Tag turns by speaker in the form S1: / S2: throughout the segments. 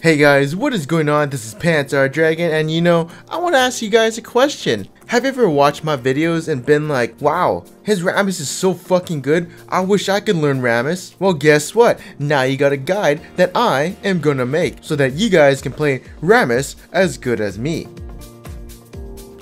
S1: Hey guys, what is going on? This is Pants Our Dragon, and I want to ask you guys a question. Have you ever watched my videos and been like, wow, his Rammus is so fucking good, I wish I could learn Rammus? Well, guess what? Now you got a guide that I am gonna make so that you guys can play Rammus as good as me.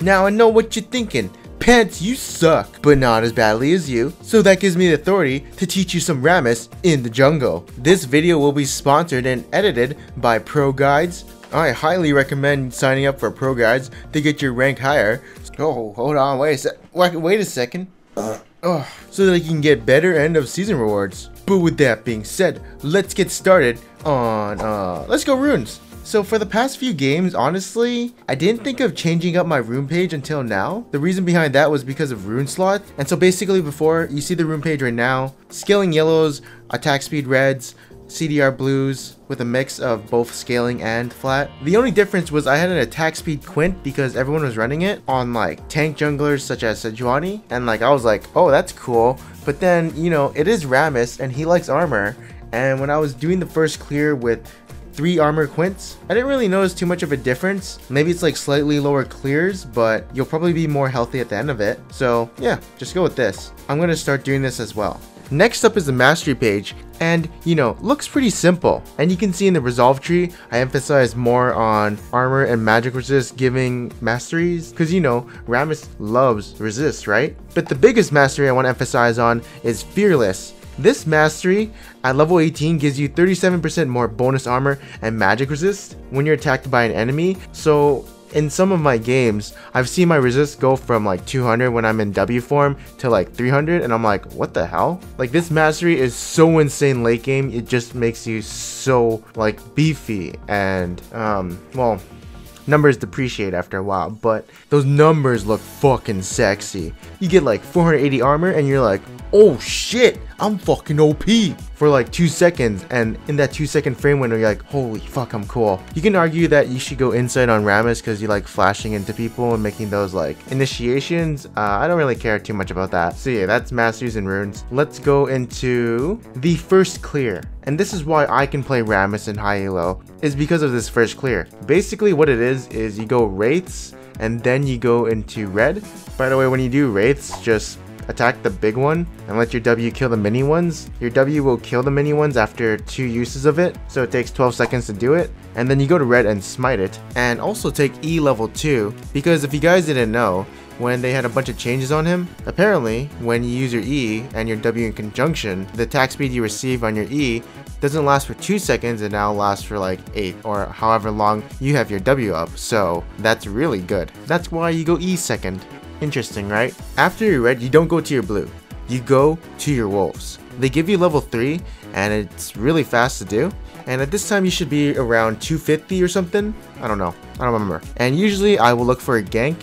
S1: Now I know what you're thinking. Pants, you suck, but not as badly as you, so that gives me the authority to teach you some Rammus in the jungle. This video will be sponsored and edited by Pro Guides. I highly recommend signing up for Pro Guides to get your rank higher. Oh, hold on, wait a second. So that you can get better end of season rewards. But with that being said, let's get started on, let's go runes. So for the past few games, honestly, I didn't think of changing up my rune page until now. The reason behind that was because of rune slot. And so basically before, you see the rune page right now, scaling yellows, attack speed reds, CDR blues with a mix of both scaling and flat. The only difference was I had an attack speed quint because everyone was running it on like tank junglers such as Sejuani. And like I was like, oh, that's cool. But then, it is Rammus and he likes armor. And when I was doing the first clear with 3 armor quints, I didn't really notice too much of a difference. Maybe it's like slightly lower clears, but you'll probably be more healthy at the end of it. So yeah, just go with this. I'm gonna start doing this as well. Next up is the mastery page, and looks pretty simple. And you can see in the resolve tree, I emphasize more on armor and magic resist giving masteries, because Rammus loves resist, right? But the biggest mastery I want to emphasize on is fearless. This mastery at level 18 gives you 37% more bonus armor and magic resist when you're attacked by an enemy. So in some of my games, I've seen my resist go from like 200 when I'm in W form to like 300, and I'm like, what the hell? Like, this mastery is so insane late game, it just makes you so like beefy, and well, numbers depreciate after a while, but those numbers look fucking sexy. You get like 480 armor and you're like, oh shit, I'm fucking OP for like 2 seconds, and in that 2-second frame window you're like, holy fuck, I'm cool. You can argue that you should go inside on Rammus because you like flashing into people and making those like initiations. I don't really care too much about that. So yeah, that's masteries and runes. Let's go into the first clear. And this is why I can play Rammus in high elo, is because of this first clear. Basically what it is you go wraiths and then you go into red. By the way, when you do wraiths, just attack the big one and let your W kill the mini ones. Your W will kill the mini ones after 2 uses of it, so it takes 12 seconds to do it. And then you go to red and smite it, and also take E level 2, because if you guys didn't know, when they had a bunch of changes on him, apparently when you use your E and your W in conjunction, the attack speed you receive on your E doesn't last for 2 seconds, and now lasts for like 8 or however long you have your W up. So that's really good. That's why you go E second. Interesting, right? After your red, you don't go to your blue. You go to your wolves. They give you level 3, and it's really fast to do. And at this time, you should be around 250 or something. I don't know. I don't remember. And usually, I will look for a gank.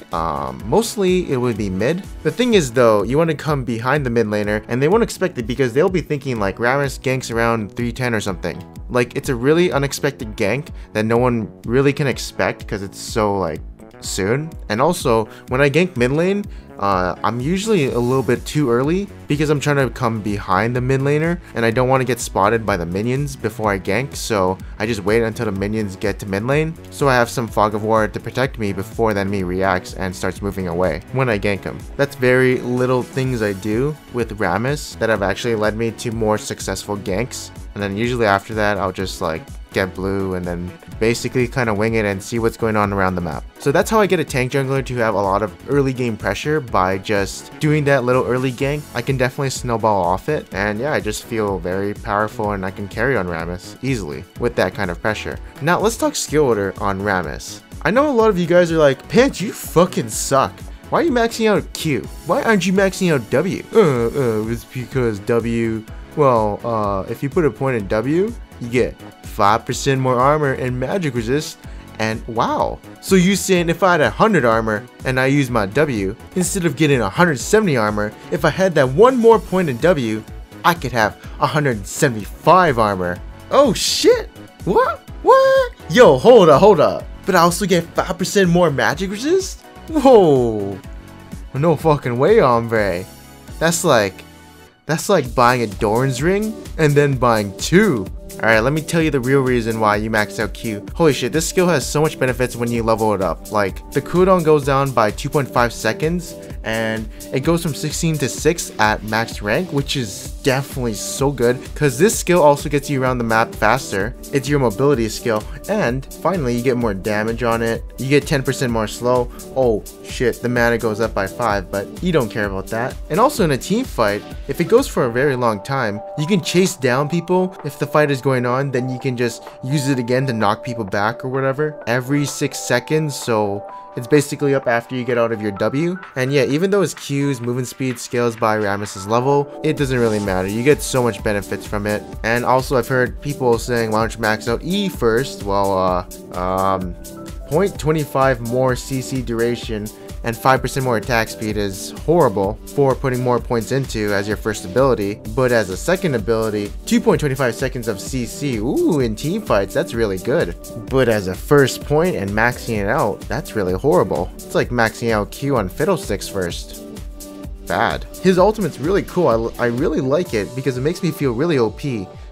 S1: Mostly, it would be mid. The thing is, though, you want to come behind the mid laner, and they won't expect it because they'll be thinking like Rammus ganks around 310 or something. Like, it's a really unexpected gank that no one really can expect because it's so like soon. And also, when I gank mid lane, I'm usually a little bit too early because I'm trying to come behind the mid laner and I don't want to get spotted by the minions before I gank, so I just wait until the minions get to mid lane, so I have some fog of war to protect me before the enemy reacts and starts moving away when I gank him. That's very little things I do with Rammus that have actually led me to more successful ganks, and then usually after that I'll just like get blue and then basically kind of wing it and see what's going on around the map. So that's how I get a tank jungler to have a lot of early game pressure, by just doing that little early gank. I can definitely snowball off it, and yeah, I just feel very powerful and I can carry on Rammus easily with that kind of pressure. Now let's talk skill order on Rammus. I know a lot of you guys are like, Pants, you fucking suck. Why are you maxing out Q? Why aren't you maxing out W? It's because W, well, if you put a point in W, you get 5% more armor and magic resist, and wow. So you saying if I had 100 armor and I use my W, instead of getting 170 armor, if I had that one more point in W, I could have 175 armor. Oh shit! What? Yo, hold up. But I also get 5% more magic resist? Whoa. No fucking way, hombre. That's like buying a Doran's ring and then buying 2. Alright, let me tell you the real reason why you max out Q. Holy shit, this skill has so much benefits when you level it up. Like, the cooldown goes down by 2.5 seconds, and it goes from 16 to 6 at max rank, which is definitely so good, because this skill also gets you around the map faster. It's your mobility skill, and finally, you get more damage on it. You get 10% more slow. Oh shit, the mana goes up by 5, but you don't care about that. And also in a team fight, if it goes for a very long time, you can chase down people. If the fight is going on, then you can just use it again to knock people back or whatever every 6 seconds, so it's basically up after you get out of your W. And yeah, even though his Q's movement speed scales by Rammus's level, it doesn't really matter. You get so much benefits from it. And also I've heard people saying, why don't you max out E first? Well, 0.25 more CC duration and 5% more attack speed is horrible for putting more points into as your first ability, but as a second ability, 2.25 seconds of CC, ooh, in team fights, that's really good. But as a first point and maxing it out, that's really horrible. It's like maxing out Q on Fiddlesticks first. Bad. His ultimate's really cool. I really like it because it makes me feel really OP.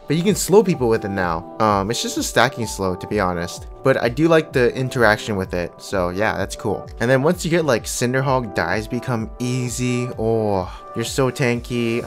S1: But you can slow people with it now. It's just a stacking slow, to be honest. But I do like the interaction with it, so yeah, that's cool. And then once you get like Cinderhawk, dives become easy. Oh, you're so tanky.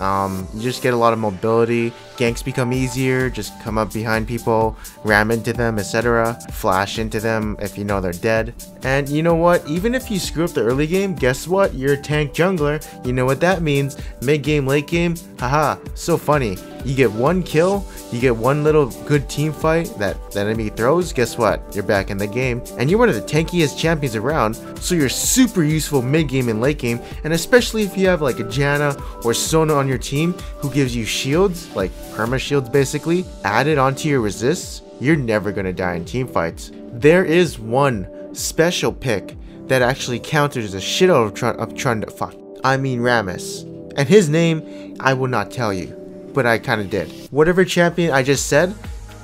S1: You just get a lot of mobility. Ganks become easier. Just come up behind people, ram into them, etc. Flash into them if you know they're dead. And you know what? Even if you screw up the early game, guess what? You're a tank jungler. You know what that means. Mid game, late game, haha, so funny. You get one kill, you get one little good team fight that the enemy throws, guess what? You're back in the game, and you're one of the tankiest champions around, so you're super useful mid-game and late game, and especially if you have like a Janna or Sona on your team who gives you shields, like perma shields basically, added onto your resists, you're never gonna die in team fights. There is one special pick that actually counters the shit out of Rammus, and his name I will not tell you. But I kind of did. Whatever champion I just said,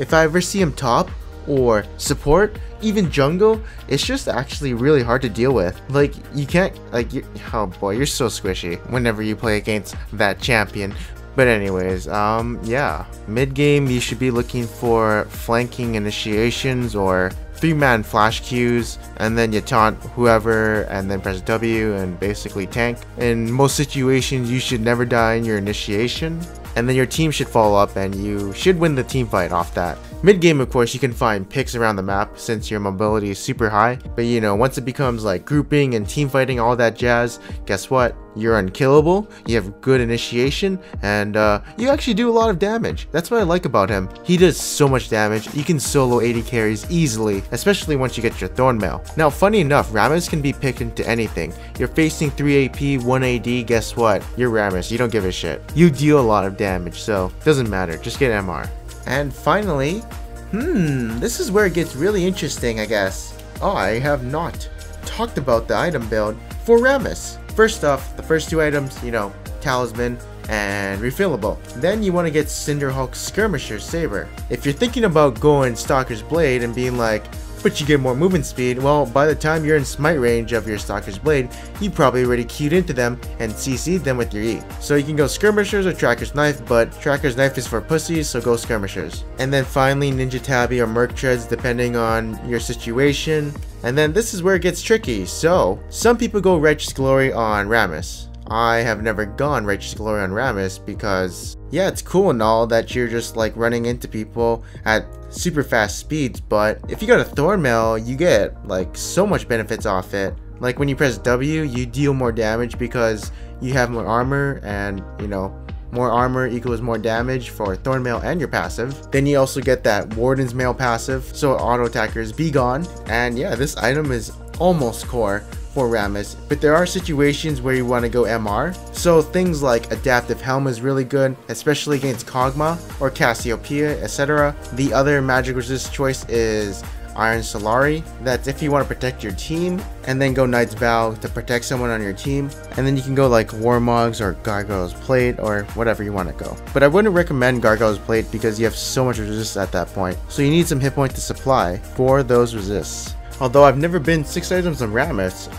S1: if I ever see him top or support, even jungle, it's just actually really hard to deal with. Like, you can't, like, oh boy, you're so squishy whenever you play against that champion. But anyways, yeah, mid game you should be looking for flanking initiations or 3-man flash Qs, and then you taunt whoever and then press W and basically tank. In most situations you should never die in your initiation, and then your team should follow up and you should win the team fight off that. Mid game, of course, you can find picks around the map since your mobility is super high, but you know, once it becomes like grouping and team fighting, all that jazz, guess what? You're unkillable, you have good initiation, and you actually do a lot of damage. That's what I like about him. He does so much damage. You can solo 80 carries easily, especially once you get your Thornmail. Now, funny enough, Rammus can be picked into anything. You're facing 3 AP, 1 AD, guess what? You're Rammus, you don't give a shit. You deal a lot of damage, so doesn't matter, just get MR. And finally, this is where it gets really interesting, I guess. I have not talked about the item build for Rammus. First off, the first two items, you know, Talisman and Refillable. Then you want to get Cinderhawk's Skirmisher Saber. If you're thinking about going Stalker's Blade and being like, but you get more movement speed, well, by the time you're in smite range of your Stalker's Blade, you probably already queued into them and CC'd them with your E. So you can go Skirmishers or Tracker's Knife, but Tracker's Knife is for pussies, so go Skirmishers. And then finally Ninja Tabby or Merc Treads depending on your situation. And then this is where it gets tricky. So some people go Righteous Glory on Rammus. I have never gone Righteous Glory on Rammus because, yeah, it's cool and all that you're just like running into people at super fast speeds, but if you got a Thornmail, you get like so much benefits off it. Like when you press W, you deal more damage because you have more armor, and you know, more armor equals more damage for Thornmail and your passive. Then you also get that Warden's Mail passive, so auto attackers be gone. And yeah, this item is almost core for Rammus, but there are situations where you want to go MR. So things like Adaptive Helm is really good, especially against Kog'Maw or Cassiopeia, etc. The other magic resist choice is Iron Solari. That's if you want to protect your team, and then go Knight's Vow to protect someone on your team, and then you can go like Warmogs or Gargoyle's Plate or whatever you want to go. But I wouldn't recommend Gargoyle's Plate because you have so much resist at that point, so you need some hit point to supply for those resists. Although I've never been 6 items on Rammus,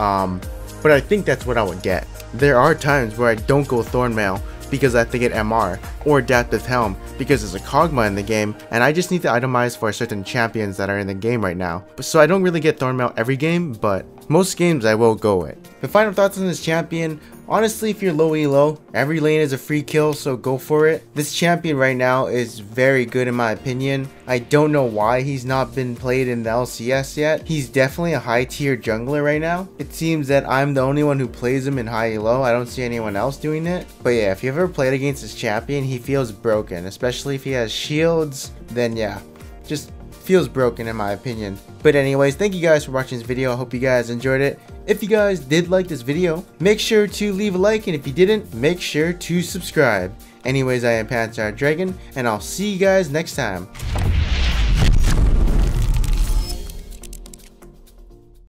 S1: but I think that's what I would get. There are times where I don't go Thornmail because I have to get MR, or Adaptive Helm because there's a Kog'Maw in the game and I just need to itemize for certain champions that are in the game right now. So I don't really get Thornmail every game, but most games I will go it. The final thoughts on this champion: honestly, if you're low elo, every lane is a free kill, so go for it. This champion right now is very good in my opinion. I don't know why he's not been played in the LCS yet. He's definitely a high tier jungler right now. It seems that I'm the only one who plays him in high elo. I don't see anyone else doing it. But yeah, if you've ever played against this champion, he feels broken, especially if he has shields. Then yeah, just feels broken in my opinion. But anyways, thank you guys for watching this video. I hope you guys enjoyed it. If you guys did like this video, make sure to leave a like, and if you didn't, make sure to subscribe. Anyways, I am Dragon, and I'll see you guys next time.